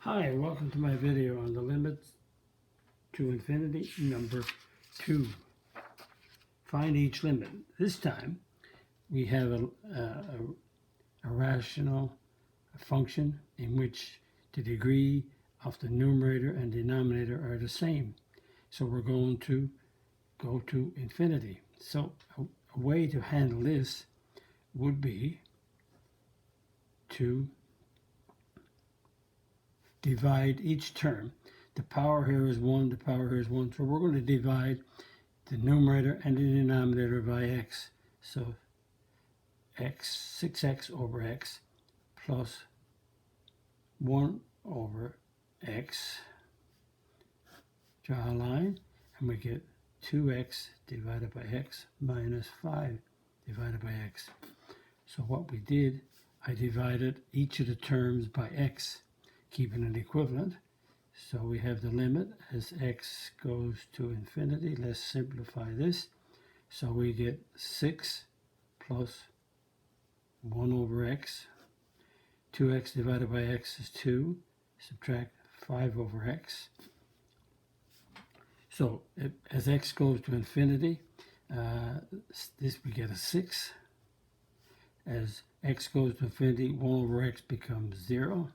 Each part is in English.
Hi, welcome to my video on the limits to infinity number 2. Find each limit. This time we have a rational function in which the degree of the numerator and denominator are the same. So we're going to go to infinity. So a way to handle this would be to divide each term. The power here is 1, the power here is 1. So we're going to divide the numerator and the denominator by x. So x, 6x over x plus 1 over x. Draw a line and we get 2x divided by x minus 5 divided by x. So what we did, I divided each of the terms by x, keeping it equivalent. So we have the limit as x goes to infinity. Let's simplify this. So we get 6 plus 1 over x. 2x divided by x is 2. Subtract 5 over x. So as x goes to infinity, this we get a 6. As x goes to infinity, 1 over x becomes 0.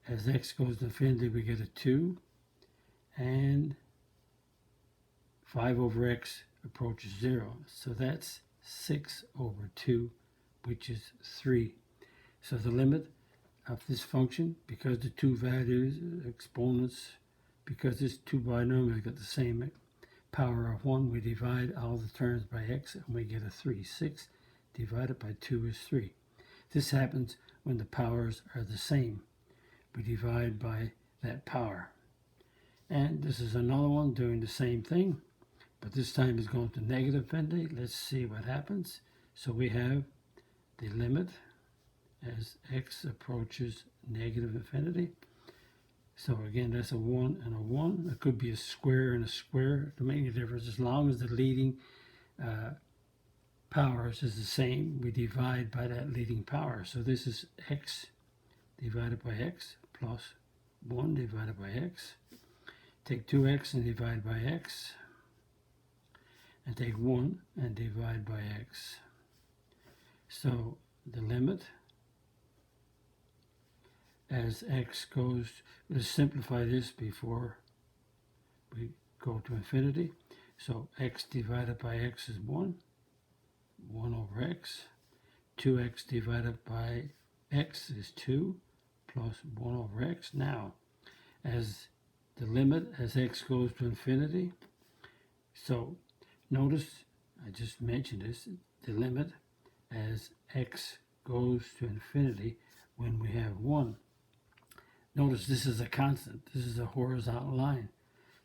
As x goes to infinity, we get a 2. And 5 over x approaches 0. So that's 6 over 2, which is 3. So the limit of this function, because the two values, exponents, because this two binomials got the same power of 1, we divide all the terms by x and we get a 3. 6 divided by 2 is 3. This happens when the powers are the same. We divide by that power. And this is another one doing the same thing, but this time is going to negative infinity. Let's see what happens. So we have the limit as x approaches negative infinity. So again, that's a 1 and a 1. It could be a square and a square. It doesn't make any difference. As long as the leading powers is the same, we divide by that leading power. So this is x divided by x plus 1 divided by x. Take 2x and divide by x. And take 1 and divide by x. So the limit as x goes, let's simplify this before we go to infinity. So x divided by x is 1. 1 over x. 2x divided by x is 2 plus 1 over x. Now, as the limit as x goes to infinity, so notice I just mentioned this, the limit as x goes to infinity when we have 1. Notice this is a constant. This is a horizontal line.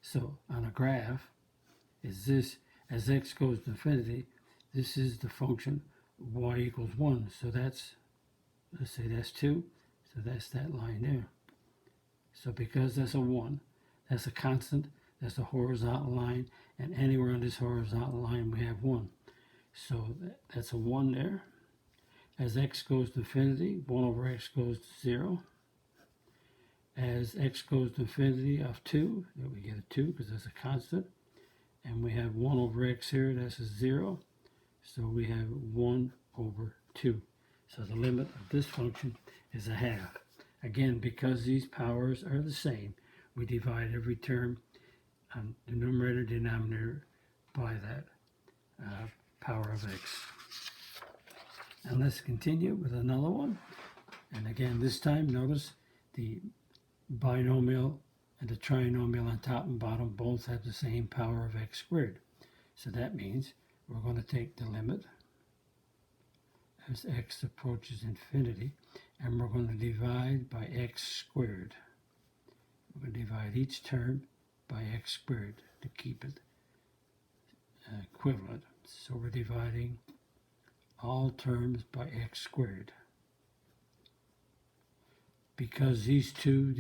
So on a graph, is this as x goes to infinity, this is the function y equals 1. So that's, let's say that's 2. So that's that line there. So because that's a 1, that's a constant, that's a horizontal line, and anywhere on this horizontal line we have 1. So that's a 1 there. As x goes to infinity, 1 over x goes to 0. As x goes to infinity of 2, we get a 2 because that's a constant. And we have 1 over x here, that's a 0. So we have 1 over 2. So the limit of this function is a half. Again, because these powers are the same, we divide every term on the numerator denominator by that power of x. And let's continue with another one. And again, this time, notice the binomial and the trinomial on top and bottom both have the same power of x squared. So that means we're going to take the limit as x approaches infinity, and we're going to divide by x squared. We're going to divide each term by x squared to keep it equivalent. So we're dividing all terms by x squared. Because these two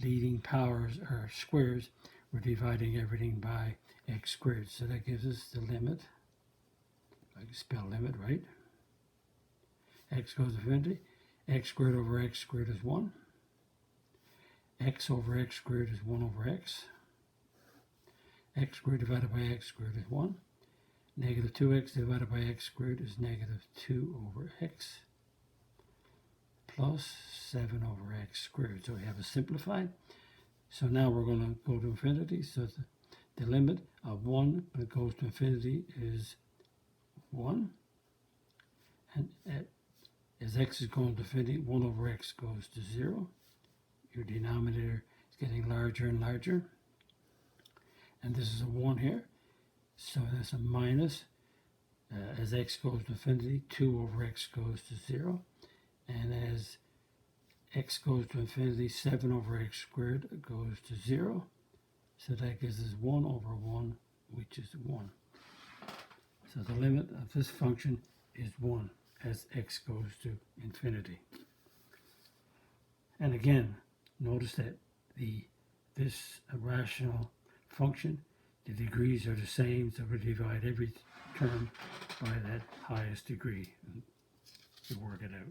leading powers are squares, we're dividing everything by x squared. So that gives us the limit. I can spell limit, right? X goes to infinity. X squared over x squared is 1. x over x squared is 1 over x. X squared divided by x squared is 1. Negative 2x divided by x squared is negative 2 over x plus 7 over x squared. So we have a simplified. So now we're going to go to infinity. So the limit of 1 when it goes to infinity is 1. And as x is going to infinity, 1 over x goes to 0. Your denominator is getting larger and larger. And this is a 1 here. So that's a minus. As x goes to infinity, 2 over x goes to 0. And as x goes to infinity, 7 over x squared goes to 0. So that gives us 1 over 1, which is 1. So the limit of this function is 1 as x goes to infinity. And again, notice that this rational function, the degrees are the same, so we divide every term by that highest degree to work it out.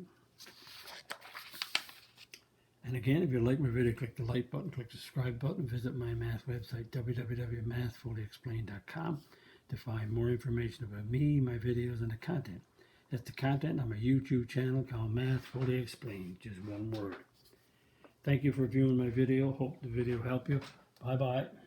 And again, if you like my video, click the like button, click the subscribe button, visit my math website, www.mathfullyexplained.com, to find more information about me, my videos, and the content. That's the content on my YouTube channel called Math Fully Explained, just one word. Thank you for viewing my video. Hope the video helped you. Bye-bye.